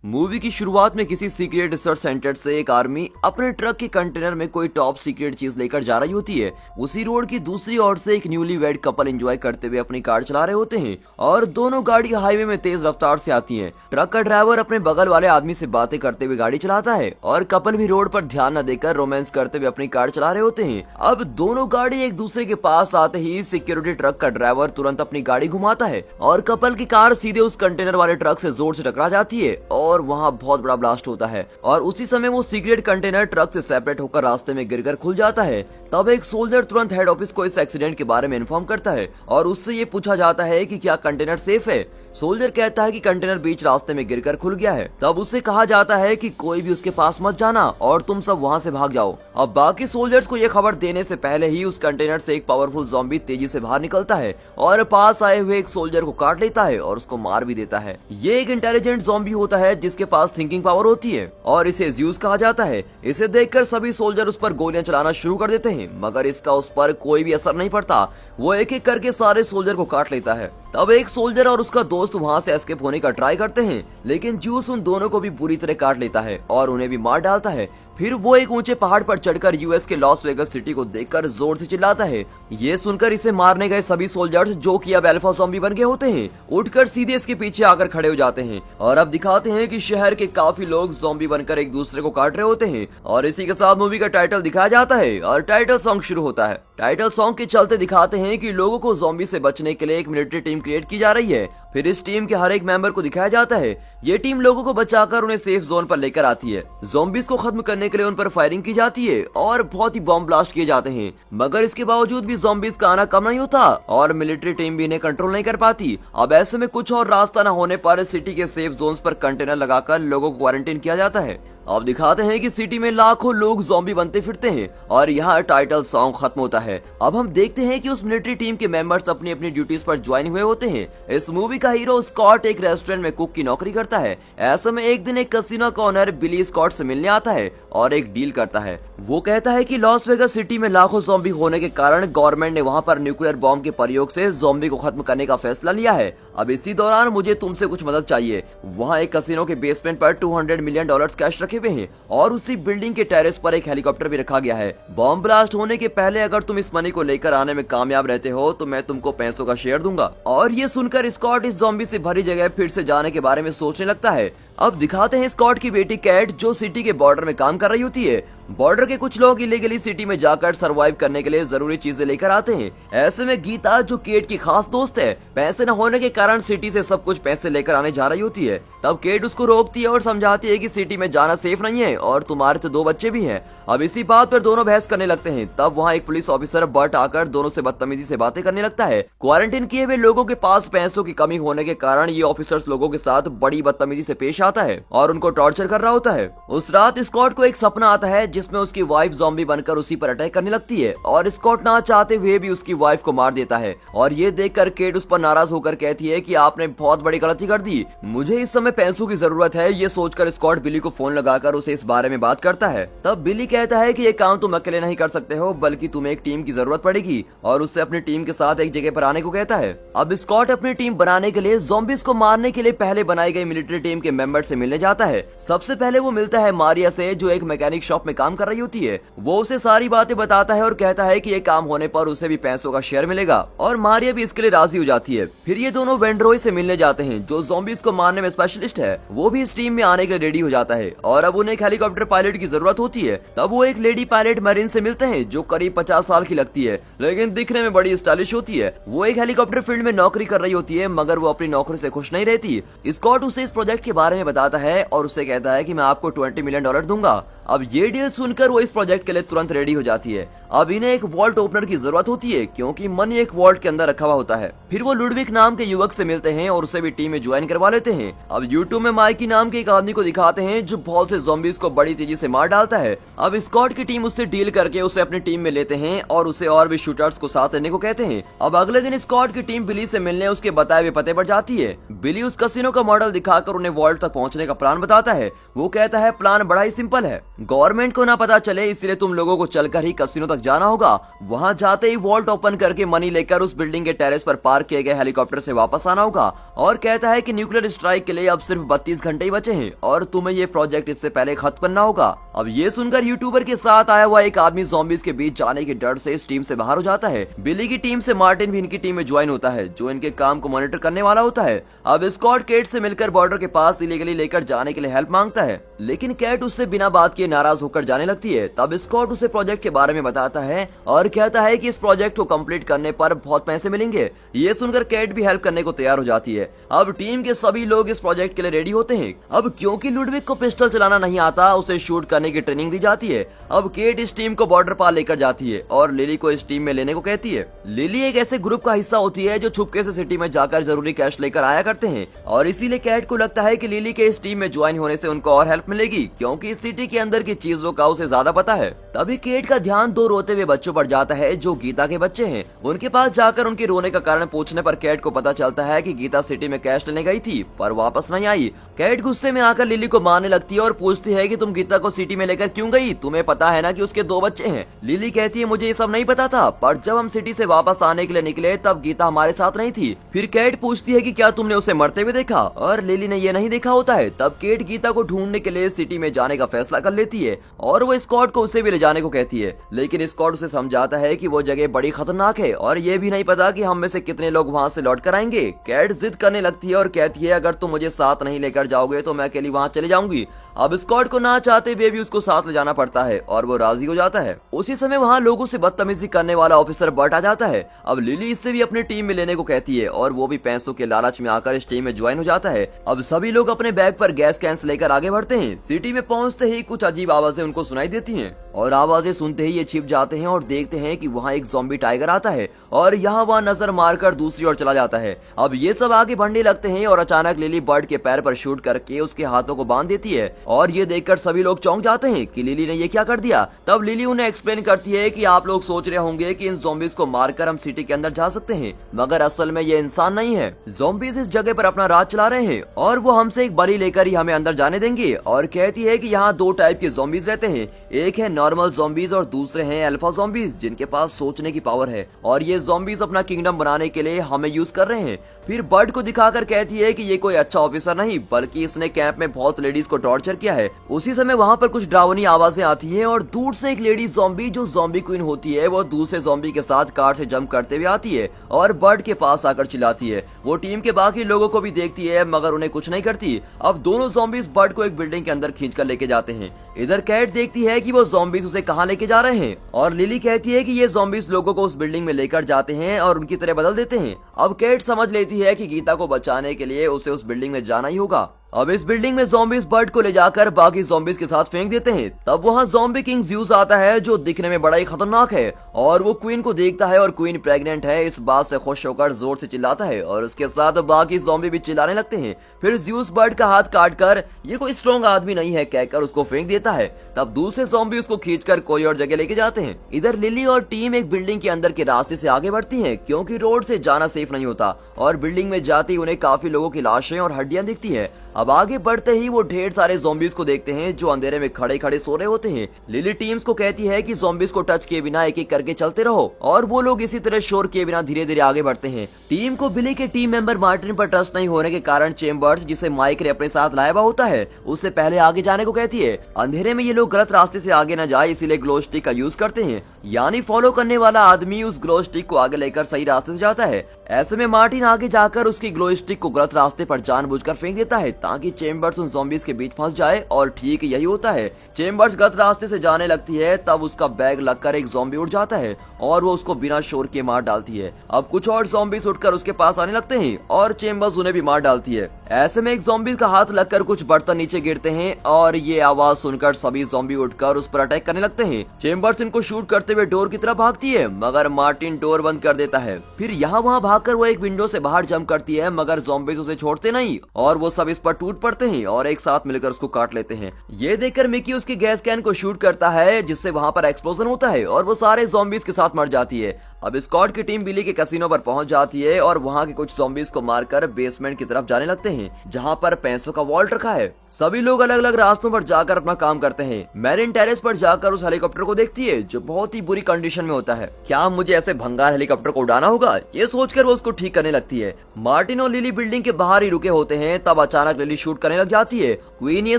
Movie की शुरुआत में किसी सीक्रेट रिसर्च सेंटर से एक आर्मी अपने ट्रक के कंटेनर में कोई टॉप सीक्रेट चीज लेकर जा रही होती है। उसी रोड की दूसरी ओर से एक न्यूली वेड कपल एंजॉय करते हुए अपनी कार चला रहे होते हैं और दोनों गाड़ी हाईवे में तेज रफ्तार से आती हैं। ट्रक का ड्राइवर अपने बगल वाले आदमी से बातें करते हुए गाड़ी चलाता है और कपल भी रोड पर ध्यान न देकर रोमांस करते हुए अपनी कार चला रहे होते हैं। अब दोनों गाड़ी एक दूसरे के पास आते ही सिक्योरिटी ट्रक का ड्राइवर तुरंत अपनी गाड़ी घुमाता है और कपल की कार सीधे उस कंटेनर वाले ट्रक से जोर से टकरा जाती है और वहाँ बहुत बड़ा ब्लास्ट होता है और उसी समय वो सीक्रेट कंटेनर ट्रक से सेपरेट होकर रास्ते में गिरकर खुल जाता है। तब एक सोल्जर तुरंत हेड ऑफिस को इस एक्सीडेंट के बारे में इन्फॉर्म करता है और उससे ये पूछा जाता है कि क्या कंटेनर सेफ है। सोल्जर कहता है कि कंटेनर बीच रास्ते में गिरकर खुल गया है। तब उससे कहा जाता है कि कोई भी उसके पास मत जाना और तुम सब वहाँ से भाग जाओ। अब बाकी सोल्जर्स को ये खबर देने से पहले ही उस कंटेनर से एक पावरफुल ज़ॉम्बी तेजी से बाहर निकलता है और पास आए हुए एक सोल्जर को काट लेता है और उसको मार भी देता है। ये एक इंटेलिजेंट ज़ॉम्बी होता है जिसके पास थिंकिंग पावर होती है और इसे ज़्यूस कहा जाता है। इसे देखकर सभी सोल्जर उस पर गोलियां चलाना शुरू कर देते हैं मगर इसका उस पर कोई भी असर नहीं पड़ता। वो एक एक करके सारे सोल्जर को काट लेता है। तब एक सोल्जर और उसका दोस्त वहाँ से एस्केप होने का ट्राई करते हैं लेकिन ज्यूस उन दोनों को भी बुरी तरह काट लेता है और उन्हें भी मार डालता है। फिर वो एक ऊंचे पहाड़ पर चढ़कर यूएस के लॉस वेगस सिटी को देखकर जोर से चिल्लाता है। ये सुनकर इसे मारने गए सभी सोल्जर्स जो कि अब अल्फा ज़ॉम्बी बन गए होते हैं उठकर सीधे इसके पीछे आकर खड़े हो जाते हैं और अब दिखाते हैं कि शहर के काफी लोग ज़ॉम्बी बनकर एक दूसरे को काट रहे होते हैं और इसी के साथ मूवी का टाइटल दिखाया जाता है और टाइटल सॉन्ग शुरू होता है। टाइटल सॉन्ग के चलते दिखाते हैं कि लोगों को ज़ॉम्बी से बचने के लिए एक मिलिट्री टीम क्रिएट की जा रही है। फिर इस टीम के हर एक मेंबर को दिखाया जाता है। ये टीम लोगों को बचाकर उन्हें सेफ जोन पर लेकर आती है। ज़ॉम्बीज़ को खत्म करने के लिए उन पर फायरिंग की जाती है और बहुत ही बॉम्ब ब्लास्ट किए जाते हैं मगर इसके बावजूद भी ज़ॉम्बीज़ का आना कम नहीं होता और मिलिट्री टीम भी इन्हें कंट्रोल नहीं कर पाती। अब ऐसे में कुछ और रास्ता न होने पर सिटी के सेफ जोन्स पर कंटेनर लगाकर लोगों को क्वारंटीन किया जाता है। अब दिखाते हैं कि सिटी में लाखों लोग ज़ॉम्बी बनते फिरते हैं और यहाँ टाइटल सॉन्ग खत्म होता है। अब हम देखते हैं कि उस मिलिट्री टीम के मेंबर्स अपनी अपनी ड्यूटीज पर ज्वाइन हुए होते हैं। इस मूवी का हीरो स्कॉट एक रेस्टोरेंट में कुक की नौकरी करता है। ऐसे में एक दिन एक कैसीनो का ओनर बिली स्कॉट से मिलने आता है और एक डील करता है। वो कहता है कि लॉस वेगस सिटी में लाखों ज़ॉम्बी होने के कारण गवर्नमेंट ने वहाँ पर न्यूक्लियर बॉम्ब के प्रयोग से ज़ॉम्बी को खत्म करने का फैसला लिया है। अब इसी दौरान मुझे तुमसे कुछ मदद चाहिए। वहाँ एक कैसीनो के बेसमेंट पर $200 मिलियन कैश रखे हुए हैं और उसी बिल्डिंग के टेरेस पर एक हेलीकॉप्टर भी रखा गया है। बॉम्ब ब्लास्ट होने के पहले अगर तुम इस मनी को लेकर आने में कामयाब रहते हो तो मैं तुमको पैसों का शेयर दूंगा। और ये सुनकर स्कॉट इस ज़ॉम्बी से भरी जगह फिर से जाने के बारे में सोचने लगता है। अब दिखाते हैं स्कॉट की बेटी कैट जो सिटी के बॉर्डर में काम कर रही होती है। बॉर्डर के कुछ लोग इलीगली सिटी में जाकर सरवाइव करने के लिए जरूरी चीजें लेकर आते हैं। ऐसे में गीता जो केट की खास दोस्त है पैसे न होने के कारण सिटी से सब कुछ पैसे लेकर आने जा रही होती है। तब केट उसको रोकती है और समझाती है कि सिटी में जाना सेफ नहीं है और तुम्हारे तो 2 बच्चे भी हैं। अब इसी बात पर दोनों बहस करने लगते हैं। तब वहाँ एक पुलिस ऑफिसर बर्ट आकर दोनों से बदतमीजी से बातें करने लगता है। क्वारंटीन किए हुए लोगों के पास पैसों की कमी होने के कारण ये ऑफिसर्स लोगों के साथ बड़ी बदतमीजी से पेश आता है और उनको टॉर्चर कर रहा होता है। उस रात स्कॉट को एक सपना आता है जिसमें उसकी वाइफ ज़ॉम्बी बनकर उसी पर अटैक करने लगती है और स्कॉट ना चाहते हुए भी उसकी वाइफ को मार देता है। और ये देखकर केट उस पर नाराज होकर कहती है कि आपने बहुत बड़ी गलती कर दी, मुझे इस समय पैसों की जरूरत है। ये सोचकर स्कॉट बिली को फोन लगाकर उसे इस बारे में बात करता है। तब बिली कहता है कि ये काम तुम अकेले नहीं कर सकते हो बल्कि तुम्हें एक टीम की जरूरत पड़ेगी और उससे अपनी टीम के साथ एक जगह पर आने को कहता है। अब स्कॉट अपनी टीम बनाने के लिए ज़ॉम्बीज़ को मारने के लिए पहले बनाई गई मिलिट्री टीम के मेंबर से मिलने जाता है। सबसे पहले वो मिलता है मारिया से जो एक मैकेनिक शॉप में काम कर रही होती है। वो उसे सारी बातें बताता है और कहता है कि ये काम होने पर उसे भी पैसों का शेयर मिलेगा और मारिया भी इसके लिए राजी हो जाती है। फिर ये दोनों वेंड्रोई से मिलने जाते हैं जो ज़ॉम्बीज़ को मारने में स्पेशलिस्ट है। वो भी इस टीम में आने के लिए रेडी हो जाता है और अब उन्हें एक हेलीकॉप्टर पायलट की जरूरत होती है। तब वो एक लेडी पायलट मरीन से मिलते हैं जो करीब 50 साल की लगती है लेकिन दिखने में बड़ी स्टाइलिश होती है। वो एक हेलीकॉप्टर फील्ड में नौकरी कर रही होती है मगर वो अपनी नौकरी से खुश नहीं रहती। स्कॉट उसे इस प्रोजेक्ट के बारे में बताता है और उसे कहता है कि मैं आपको $20 मिलियन दूंगा। अब ये डील सुनकर वो इस प्रोजेक्ट के लिए तुरंत रेडी हो जाती है। अब इन्हें एक वॉल्ट ओपनर की जरूरत होती है क्योंकि मनी एक वॉल्ट के अंदर रखा हुआ होता है। फिर वो लुडविक नाम के युवक से मिलते हैं और उसे भी टीम में ज्वाइन करवा लेते हैं। अब यूट्यूब में माइकी नाम के एक आदमी को दिखाते हैं जो बहुत से ज़ॉम्बीज़ को बड़ी तेजी से मार डालता है। अब स्कॉट की टीम उससे डील करके उसे अपनी टीम में लेते हैं और उसे और भी शूटर्स को साथ लेने को कहते हैं। अब अगले दिन स्कॉट की टीम बिली से मिलने उसके बताए हुए पते पर जाती है। बिली उस कैसीनो का मॉडल दिखाकर उन्हें वॉल्ट तक पहुंचने का प्लान बताता है। वो कहता है प्लान बड़ा ही सिंपल है, गवर्नमेंट को ना पता चले इसलिए तुम लोगों को चलकर ही कैसीनो तक जाना होगा। वहां जाते ही वॉल्ट ओपन करके मनी लेकर उस बिल्डिंग के टेरेस पर पार्क किए गए हेलीकॉप्टर से वापस आना होगा और कहता है कि न्यूक्लियर स्ट्राइक के लिए अब सिर्फ 32 घंटे ही बचे हैं और तुम्हें ये प्रोजेक्ट इससे पहले खत्म करना होगा। अब ये सुनकर यूट्यूबर के साथ आया हुआ एक आदमी ज़ॉम्बीज के बीच जाने के डर से इस टीम से बाहर हो जाता है। बिली की टीम से मार्टिन भी इनकी टीम में ज्वाइन होता है जो इनके काम को मॉनिटर करने वाला होता है। अब स्कॉट केट से मिलकर बॉर्डर के पास इलीगली लेकर जाने के लिए हेल्प मांगता है, लेकिन केट उससे बिना बात किए नाराज होकर जाने लगती है। तब स्कॉट उसे प्रोजेक्ट के बारे में बताता है और कहता है कि इस प्रोजेक्ट को कंप्लीट करने पर बहुत पैसे मिलेंगे। ये सुनकर केट भी हेल्प करने को तैयार हो जाती है। अब टीम के सभी लोग इस प्रोजेक्ट के लिए रेडी होते हैं। अब क्योंकि लुडविक को पिस्टल चलाना नहीं आता, उसे शूट करने की ट्रेनिंग दी जाती है। अब केट इस टीम को बॉर्डर पार लेकर जाती है और लिली को इस टीम में लेने को कहती है। लिली एक ऐसे ग्रुप का हिस्सा होती है जो छुपके से सिटी में जाकर जरूरी कैश लेकर आया करते हैं और इसीलिए केट को लगता है कि लिली के इस टीम में ज्वाइन होने से उनको और हेल्प मिलेगी क्योंकि इस सिटी के अंदर की चीजों का उसे ज्यादा पता है। तभी केट का ध्यान दो रोते हुए बच्चों पर जाता है जो गीता के बच्चे हैं। उनके पास जाकर उनके रोने का कारण पूछने पर केट को पता चलता है कि गीता सिटी में कैश लेने गई थी पर वापस नहीं आई। केट गुस्से में आकर लिली को मारने लगती है और पूछती है कि तुम गीता को सिटी में लेकर क्यों गई, तुम्हें पता है ना कि उसके 2 बच्चे हैं। लिली कहती है मुझे ये सब नहीं पता था, पर जब हम सिटी से वापस आने के लिए निकले तब गीता हमारे साथ नहीं थी। फिर केट पूछती है कि क्या तुमने उसे मरते हुए देखा, और लिली ने ये नहीं देखा होता है। तब केट गीता को ढूंढने के लिए सिटी में जाने का फैसला कर लेती है और वो स्कॉट को उसे भी ले जाने को कहती है, लेकिन स्कॉट उसे समझाता है कि वो जगह बड़ी खतरनाक है और ये भी नहीं पता कि हम में से कितने लोग वहाँ से लौट कर आएंगे। केट जिद करने लगती है और कहती है अगर तुम मुझे साथ नहीं लेकर जाओगे तो मैं अकेली वहाँ चले जाऊंगी। अब स्कॉट को ना चाहते हुए भी उसको साथ ले जाना पड़ता है और वो राजी हो जाता है। उसी समय वहाँ लोगों से बदतमीजी करने वाला ऑफिसर बर्ट आ जाता है। अब लिली इससे भी अपनी टीम में लेने को कहती है और वो भी पैसों के लालच में आकर इस टीम में ज्वाइन हो जाता है। अब सभी लोग अपने बैग पर गैस कैंस लेकर आगे बढ़ते हैं। सिटी में पहुंचते ही कुछ अजीब आवाजें उनको सुनाई देती हैं और आवाजें सुनते ही ये छिप जाते हैं और देखते हैं कि वहाँ एक ज़ॉम्बी टाइगर आता है और यहाँ वहाँ नजर मारकर दूसरी ओर चला जाता है। अब ये सब आगे बढ़ने लगते हैं और अचानक लिली बर्ड के पैर पर शूट करके उसके हाथों को बांध देती है और ये देखकर सभी लोग चौंक जाते हैं कि लिली ने ये क्या कर दिया। तब लिली उन्हें एक्सप्लेन करती है कि आप लोग सोच रहे होंगे कि इन ज़ॉम्बीज को मारकर हम सिटी के अंदर जा सकते हैं, मगर असल में ये इंसान नहीं है। ज़ॉम्बीज इस जगह पर अपना राज चला रहे हैं और वो हमसे एक बरी लेकर ही हमें अंदर जाने देंगे। और कहती है कि यहाँ 2 टाइप के ज़ॉम्बीज रहते हैं, एक है नॉर्मल ज़ॉम्बीज और दूसरे हैं अल्फा ज़ॉम्बीज जिनके पास सोचने की पावर है और ये ज़ॉम्बीज अपना किंगडम बनाने के लिए हमें यूज कर रहे हैं। फिर बर्ड को दिखाकर कहती है कि ये कोई अच्छा ऑफिसर नहीं बल्कि इसने कैंप में बहुत लेडीज को टॉर्चर किया है। उसी समय वहाँ पर कुछ डरावनी आवाजें आती हैं और दूर से एक लेडी ज़ॉम्बी जो ज़ॉम्बी क्वीन होती है वो दूसरे ज़ॉम्बी के साथ कार से जंप करते हुए आती है और बर्ड के पास आकर चिल्लाती है। वो टीम के बाकी लोगों को भी देखती है मगर उन्हें कुछ नहीं करती। अब दोनों ज़ॉम्बीज बर्ड को एक बिल्डिंग के अंदर खींचकर लेके जाते हैं। इधर कैट देखती है कि वो ज़ॉम्बीज उसे कहाँ लेके जा रहे हैं और लिली कहती है कि ये ज़ॉम्बीज लोगों को उस बिल्डिंग में लेकर जाते हैं और उनकी तरह बदल देते हैं। अब कैट समझ लेती है कि गीता को बचाने के लिए उसे उस बिल्डिंग में जाना ही होगा। अब इस बिल्डिंग में ज़ॉम्बीज बर्ड को ले जाकर बाकी ज़ॉम्बीज के साथ फेंक देते हैं। तब वहाँ ज़ॉम्बी किंग ज़्यूस आता है जो दिखने में बड़ा ही खतरनाक है और वो क्वीन को देखता है और क्वीन प्रेग्नेंट है इस बात से खुश होकर जोर से चिल्लाता है और उसके साथ बाकी ज़ॉम्बी भी चिल्लाने लगते हैं। फिर ज़्यूस बर्ड का हाथ काट कर ये कोई स्ट्रॉन्ग आदमी नहीं है कहकर उसको फेंक देता है। तब दूसरे ज़ॉम्बी उसको खींचकर कोई और जगह लेके जाते हैं। इधर लिली और टीम एक बिल्डिंग के अंदर के रास्ते से आगे बढ़ती है क्योंकि रोड से जाना सेफ नहीं होता और बिल्डिंग में जाते ही उन्हें काफी लोगों की लाशें और हड्डियां दिखती है। अब आगे बढ़ते ही वो ढेर सारे ज़ॉम्बीज को देखते हैं जो अंधेरे में खड़े खड़े सो रहे होते हैं। लिली टीम्स को कहती है कि ज़ॉम्बीज को टच किए बिना एक एक करके चलते रहो और वो लोग इसी तरह शोर किए बिना धीरे धीरे आगे बढ़ते हैं। टीम को बिली के टीम मेंबर मार्टिन पर ट्रस्ट नहीं होने के कारण चेम्बर्स जिसे माइक ने अपने साथ लाया हुआ होता है उससे पहले आगे जाने को कहती है। अंधेरे में ये लोग गलत रास्ते से आगे न जाए इसीलिए ग्लो स्टिक का यूज करते हैं, यानी फॉलो करने वाला आदमी उस ग्लो स्टिक को आगे लेकर सही रास्ते से जाता है। ऐसे में मार्टिन आगे जाकर उसकी ग्लो स्टिक को गलत रास्ते पर जानबूझकर फेंक देता है ताकि चेम्बर्स उन ज़ॉम्बीज के बीच फंस जाए और ठीक यही होता है। चेम्बर्स गलत रास्ते से जाने लगती है तब उसका बैग लगकर एक ज़ॉम्बी उड़ जाता है और वो उसको बिना शोर के मार डालती है। अब कुछ और ज़ॉम्बीज उठकर उसके पास आने लगते हैं और चेम्बर्स उन्हें भी मार डालती है। ऐसे में एक ज़ॉम्बी का हाथ लगकर कुछ बर्तन नीचे गिरते हैं और ये आवाज सुनकर सभी ज़ॉम्बी उठकर उस पर अटैक करने लगते हैं। चेम्बर्स इनको शूट करते हुए डोर की तरफ भागती है मगर मार्टिन डोर बंद कर देता है। फिर यहाँ वहाँ भागकर वो एक विंडो से बाहर जंप करती है मगर ज़ॉम्बीज उसे छोड़ते नहीं और वो सब इस पर टूट पड़ते हैं और एक साथ मिलकर उसको काट लेते हैं। ये देखकर मिकी उसके गैस कैन को शूट करता है जिससे वहाँ पर एक्सप्लोजन होता है और वो सारे ज़ॉम्बीज के साथ मर जाती है। अब स्कॉट की टीम बिली के कैसीनो पर पहुंच जाती है और वहां के कुछ ज़ॉम्बीज को मारकर बेसमेंट की तरफ जाने लगते हैं, जहां पर पैसों का वॉल्ट रखा है। सभी लोग अलग अलग रास्तों पर जाकर अपना काम करते हैं। मैरिन टेरेस पर जाकर उस हेलीकॉप्टर को देखती है जो बहुत ही बुरी कंडीशन में होता है। क्या मुझे ऐसे भंगार हेलीकॉप्टर को उड़ाना होगा, ये सोचकर वो उसको ठीक करने लगती है। मार्टिन और लिली बिल्डिंग के बाहर ही रुके होते हैं, तब अचानक लिली शूट करने लग जाती है। क्वीन ये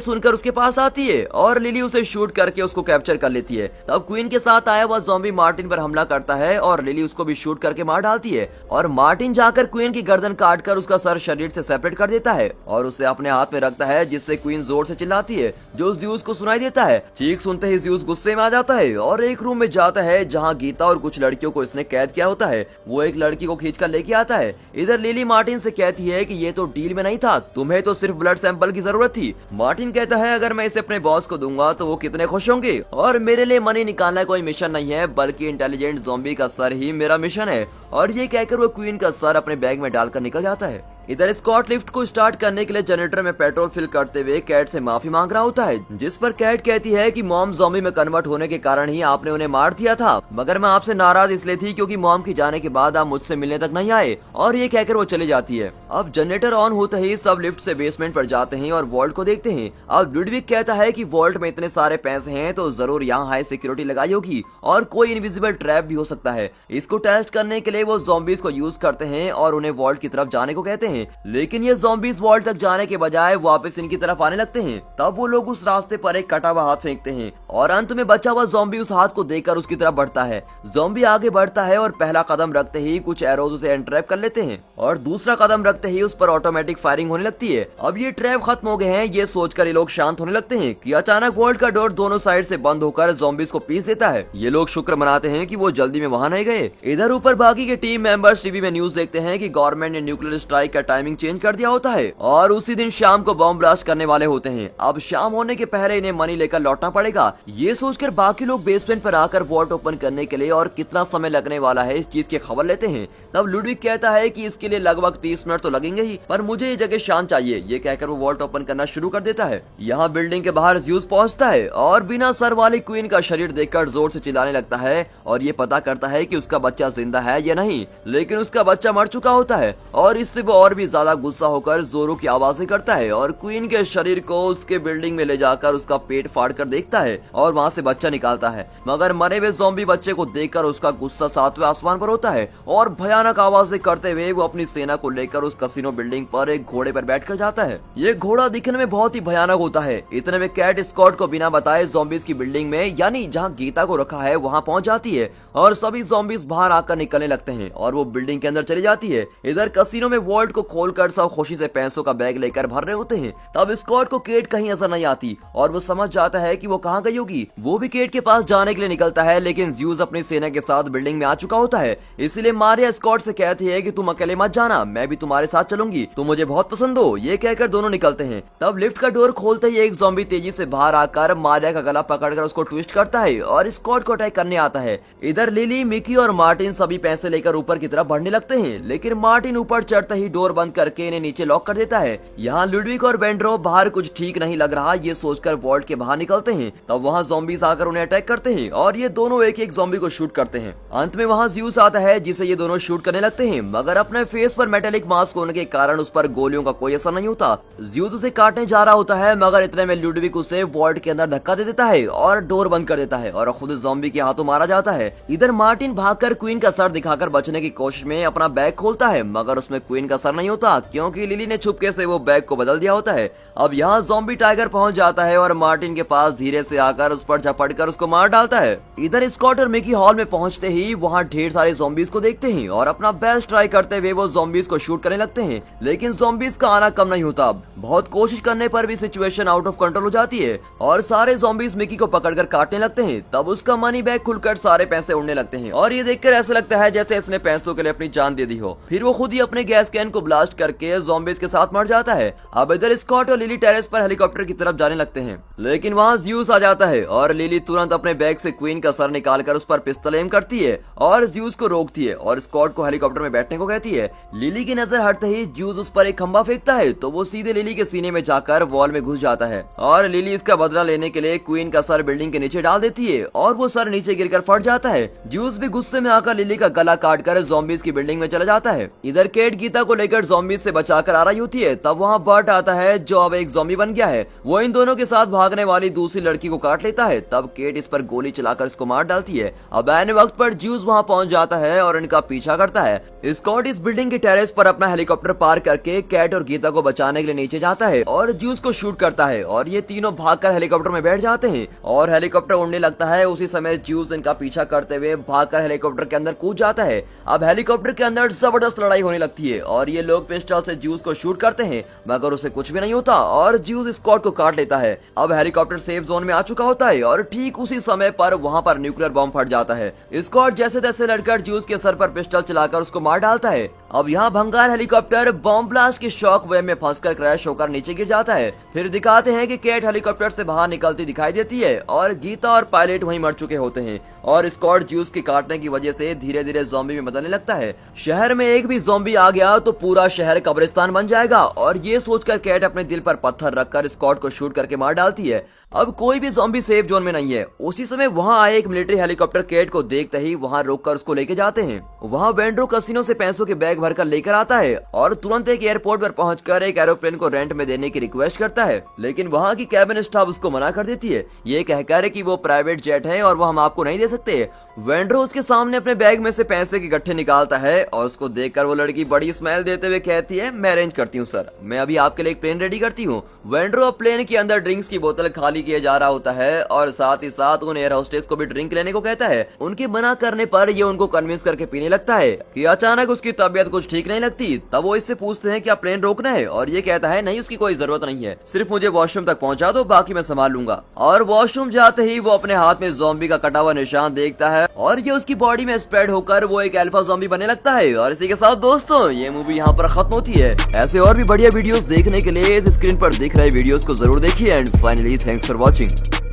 सुनकर उसके पास आती है और लिली उसे शूट करके उसको कैप्चर कर लेती है। तब क्वीन के साथ आया हुआ ज़ॉम्बी मार्टिन पर हमला करता है और लिली उसको भी शूट करके मार डालती है और मार्टिन जाकर क्वीन की गर्दन काटकर उसका सर शरीर से सेपरेट कर देता है और उसे अपने हाथ में रखता है, जिससे क्वीन जोर से चिल्लाती है जो ज़्यूस को सुनाई देता है। चीख सुनते ही ज़्यूस गुस्से में आ जाता है और एक रूम में जाता है जहां गीता और कुछ लड़कियों को इसने कैद किया होता है। वो एक लड़की को खींचकर लेके आता है। इधर लिली मार्टिन से कहती है कि ये तो डील में नहीं था, तुम्हें तो सिर्फ ब्लड सैंपल की जरूरत थी। मार्टिन कहता है अगर मैं इसे अपने बॉस को दूंगा तो वो कितने खुश होंगे और मेरे लिए मनी निकालना कोई मिशन नहीं है, बल्कि इंटेलिजेंट ज़ॉम्बी का सर ही मेरा मिशन है। और ये कहकर वो क्वीन का सर अपने बैग में डालकर निकल जाता है। इधर स्कॉट लिफ्ट को स्टार्ट करने के लिए जनरेटर में पेट्रोल फिल करते हुए कैट से माफी मांग रहा होता है, जिस पर कैट कहती है कि मॉम ज़ॉम्बी में कन्वर्ट होने के कारण ही आपने उन्हें मार दिया था, मगर मैं आपसे नाराज इसलिए थी क्योंकि मॉम के जाने के बाद आप मुझसे मिलने तक नहीं आए। और ये कहकर वो चली जाती है। अब जनरेटर ऑन होते ही सब लिफ्ट से बेसमेंट पर जाते हैं और वॉल्ट को देखते हैं। अब लुडविक कहता है कि वॉल्ट में इतने सारे पैसे हैं तो जरूर यहाँ हाई सिक्योरिटी लगाई होगी और कोई इनविजिबल ट्रैप भी हो सकता है। इसको टेस्ट करने के लिए वो ज़ॉम्बीज को यूज करते हैं और उन्हें वॉल्ट की तरफ जाने को कहते हैं, लेकिन ये ज़ॉम्बीज वॉल्ट तक जाने के बजाय वापस इनकी तरफ आने लगते हैं। तब वो लोग उस रास्ते पर एक कटा हुआ हाथ फेंकते हैं और अंत में बचा हुआ ज़ॉम्बी उस हाथ को देखकर उसकी तरफ बढ़ता है। ज़ॉम्बी आगे बढ़ता है और पहला कदम रखते ही कुछ एरोज उसे एंट्रैप कर लेते हैं और दूसरा कदम रखते ही उस पर ऑटोमेटिक फायरिंग होने लगती है। अब ये ट्रैप खत्म हो गए हैं, ये सोचकर ये लोग शांत होने लगते हैं कि अचानक वॉल्ट का डोर दोनों साइड से बंद होकर ज़ॉम्बीज को पीस देता है। ये लोग शुक्र मनाते हैं कि वो जल्दी में वहां नहीं गए। इधर ऊपर बाकी के टीम मेंबर्स टीवी में न्यूज देखते हैं कि गवर्नमेंट ने न्यूक्लियर स्ट्राइक का टाइमिंग चेंज कर दिया होता है और उसी दिन शाम को बम ब्लास्ट करने वाले होते हैं। अब शाम होने के पहले इन्हें मनी लेकर लौटना पड़ेगा। ये सोचकर बाकी लोग बेसमेंट पर आकर वॉल्ट ओपन करने के लिए और कितना समय लगने वाला है इस चीज की खबर लेते हैं। तब लुडविक कहता है कि इसके लिए लगभग 30 मिनट तो लगेंगे ही, पर मुझे ये जगह शांत चाहिए। ये कहकर वो वॉल्ट ओपन करना शुरू कर देता है। यहाँ बिल्डिंग के बाहर ज़्यूस पहुंचता है और बिना सर वाली क्वीन का शरीर देखकर जोर से चिल्लाने लगता है और ये पता करता है कि उसका बच्चा जिंदा है या नहीं, लेकिन उसका बच्चा मर चुका होता है और इससे वो और भी ज्यादा गुस्सा होकर जोरों की आवाजें करता है और क्वीन के शरीर को उसके बिल्डिंग में ले जाकर उसका पेट फाड़ कर देखता है और वहाँ से बच्चा निकालता है। मगर मरे हुए ज़ॉम्बी बच्चे को देखकर उसका गुस्सा सातवें आसमान पर होता है और भयानक आवाजें करते हुए वो अपनी सेना को लेकर उस कसिनो बिल्डिंग पर एक घोड़े पर बैठकर जाता है। ये घोड़ा दिखने में बहुत ही भयानक होता है। इतने में कैट स्कॉट को बिना बताए ज़ॉम्बीज की बिल्डिंग में यानी जहाँ गीता को रखा है वहाँ पहुँच जाती है और सभी ज़ॉम्बीज बाहर आकर निकलने लगते हैं और वो बिल्डिंग के अंदर चली जाती है। इधर कसिनो में वॉल्ट को खोलकर सब खुशी से पैसों का बैग लेकर भर रहे होते हैं। तब स्कॉट को केट कहीं नजर नहीं आती और वो समझ जाता है कि वो कहाँ गई होगी। वो भी केट के पास जाने के लिए निकलता है, लेकिन ज़्यूस अपनी सेना के साथ बिल्डिंग में आ चुका होता है। इसलिए मारिया स्कॉट से कहती है कि तुम अकेले मत जाना, मैं भी तुम्हारे साथ चलूंगी, तुम मुझे बहुत पसंद हो। ये कहकर दोनों निकलते हैं। तब लिफ्ट का डोर खोलते ही एक ज़ॉम्बी तेजी से बाहर आकर मारिया का गला पकड़कर उसको ट्विस्ट करता है और स्कॉट को अटैक करने आता है। इधर लिली, मिकी और मार्टिन सभी पैसे लेकर ऊपर की तरफ बढ़ने लगते हैं, लेकिन मार्टिन ऊपर चढ़ते ही डोर बंद करके इन्हें नीचे लॉक कर देता है। यहाँ लुडविक और वेंड्रो बाहर कुछ ठीक नहीं लग रहा ये सोचकर वॉल्ट के बाहर निकलते हैं। तब वहाँ ज़ॉम्बीज आकर उन्हें अटैक करते हैं और ये दोनों एक एक ज़ॉम्बी को शूट करते हैं। अंत में वहाँ ज़्यूस आता है जिसे ये दोनों शूट करने लगते हैं, मगर अपने फेस पर मेटेलिक मास्क होने के कारण उस पर गोलियों का कोई असर नहीं होता। ज़्यूस उसे काटने जा रहा होता है, मगर इतने में लुडविक उसे वॉल्ट के अंदर धक्का दे देता है और डोर बंद कर देता है और खुद ज़ॉम्बी के हाथों मारा जाता है। इधर मार्टिन भागकर क्वीन का सर दिखाकर बचने की कोशिश में अपना बैग खोलता है, मगर उसमें क्वीन का सर नहीं होता क्योंकि लिली ने छुपके से वो बैग को बदल दिया होता है। अब यहाँ ज़ॉम्बी टाइगर पहुंच जाता है और मार्टिन के पास धीरे से आकर उस पर झपटकर उसको मार डालता है। इधर स्कॉट और मिकी हॉल में पहुंचते ही वहाँ ढेर सारे ज़ॉम्बीज को देखते हैं और अपना बेस्ट ट्राई करते हुए वो ज़ॉम्बीज को शूट करने लगते हैं, लेकिन ज़ॉम्बीज का आना कम नहीं होता। बहुत कोशिश करने पर भी सिचुएशन आउट ऑफ कंट्रोल हो जाती है और सारे ज़ॉम्बीज मिकी को पकड़कर काटने लगते हैं। तब उसका मनी बैग खुलकर सारे पैसे उड़ने लगते हैं और ये देखकर ऐसा लगता है जैसे जैसे इसने पैसों के लिए अपनी जान दे दी हो। फिर वो खुद ही अपने गैस कैन को ब्लास्ट करके ज़ॉम्बीज के साथ मर जाता है। अब इधर स्कॉट और लिली टेरेस पर हेलीकॉप्टर की तरफ जाने लगते हैं, लेकिन वहाँ ज़्यूस आ जाता है और लिली तुरंत अपने बैग से क्वीन का सर निकालकर उस पर पिस्तौल एम करती है और ज़्यूस को रोकती है और स्कॉट को हेलीकॉप्टर में बैठने को कहती है। लिली की नजर हटते ही ज़्यूस उस पर एक खंभा फेंकता है तो वो सीधे लिली के सीने में जाकर वॉल में घुस जाता है और लिली इसका बदला लेने के लिए क्वीन का सर बिल्डिंग के नीचे डाल देती है और वो सर नीचे गिरकर फट जाता है। ज़्यूस भी गुस्से में आकर लिली का गला काट कर ज़ॉम्बीज की बिल्डिंग में चला जाता है। इधर केट गीता को लेकर ज़ॉम्बीज से बचाकर आ रही होती है, तब वहाँ बर्ट आता है जो अब एक ज़ॉम्बी बन गया है। वो इन दोनों के साथ भागने वाली दूसरी लड़की को काट लेता है, तब केट इस पर गोली चलाकर इसको मार डालती है। अब ऐन वक्त पर ज़्यूस वहाँ पहुंच जाता है और इनका पीछा करता है। स्कॉट इस बिल्डिंग के टेरेस पर अपना हेलीकॉप्टर पार करके कैट और गीता को बचाने के लिए नीचे जाता है और ज़्यूस को शूट करता है और ये तीनों भागकर हेलीकॉप्टर में बैठ जाते हैं और हेलीकॉप्टर उड़ने लगता है। उसी समय ज़्यूस इनका पीछा करते हुए भागकर हेलीकॉप्टर के अंदर कूद जाता है। अब हेलीकॉप्टर के अंदर जबरदस्त लड़ाई होने लगती है और ये लोग पिस्टल से ज़्यूस को शूट करते हैं, मगर उसे कुछ भी नहीं होता और ज़्यूस स्कॉट को काट लेता है। अब हेलीकॉप्टर सेफ जोन में आ चुका होता है और ठीक उसी समय पर वहाँ पर न्यूक्लियर बॉम्ब फट जाता है। स्कॉट जैसे तैसे लड़कर ज़्यूस के सर पर पिस्टल चलाकर उसको मार डालता है। अब यहाँ भंगार हेलीकॉप्टर बॉम्ब ब्लास्ट की शॉक वेव में फंसकर क्रैश होकर नीचे गिर जाता है। फिर दिखाते हैं कि केट हेलीकॉप्टर से बाहर निकलती दिखाई देती है और गीता और पायलट वहीं मर चुके होते हैं और स्कॉट ज़्यूस के काटने की वजह से धीरे धीरे ज़ॉम्बी में बदलने लगता है। शहर में एक भी ज़ॉम्बी आ गया तो पूरा शहर कब्रिस्तान बन जाएगा और ये सोचकर केट अपने दिल पर पत्थर रखकर स्कॉट को शूट करके मार डालती है। अब कोई भी ज़ॉम्बी सेफ जोन में नहीं है। उसी समय वहाँ आए एक मिलिट्री हेलीकॉप्टर केट को देखते ही वहाँ रोककर उसको लेके जाते हैं। वहाँ वेंड्रो कसिनो से पैसों के बैग भरकर लेकर आता है और तुरंत एक एयरपोर्ट पर पहुंचकर एक एरोप्लेन को रेंट में देने की रिक्वेस्ट करता है, लेकिन वहाँ की कैबिन स्टाफ उसको मना कर देती है, ये कहकर कि वो प्राइवेट जेट है और वो हम आपको नहीं दे सकते। वेंड्रो उसके सामने अपने बैग में से पैसे के गट्ठे निकालता है और उसको देखकर वो लड़की बड़ी स्माइल देते हुए कहती है, मैं अरेंज करती हूँ सर, मैं अभी आपके लिए एक प्लेन रेडी करती हूँ। वेंड्रो प्लेन के अंदर ड्रिंक्स की बोतल खाली किए जा रहा होता है और साथ ही साथ उन एयर होस्टेस को भी ड्रिंक लेने को कहता है। उनके मना करने पर ये उनको कन्विंस करके पीने लगता है कि अचानक उसकी तबीयत कुछ ठीक नहीं लगती। तब वो इससे पूछते हैं क्या प्लेन रोकना है और ये कहता है नहीं, उसकी कोई जरूरत नहीं है, सिर्फ मुझे वॉशरूम तक पहुंचा दो, बाकी मैं संभाल लूंगा। और वॉशरूम जाते ही वो अपने हाथ में ज़ॉम्बी का कटा हुआ निशान देखता है और ये उसकी बॉडी में स्प्रेड होकर वो एक अल्फा ज़ॉम्बी बनने लगता है। और इसी के साथ दोस्तों ये मूवी यहाँ पर खत्म होती है। ऐसे और भी बढ़िया वीडियोस देखने के लिए इस स्क्रीन पर दिख रहे वीडियोस को जरूर देखिए and finally thanks for watching.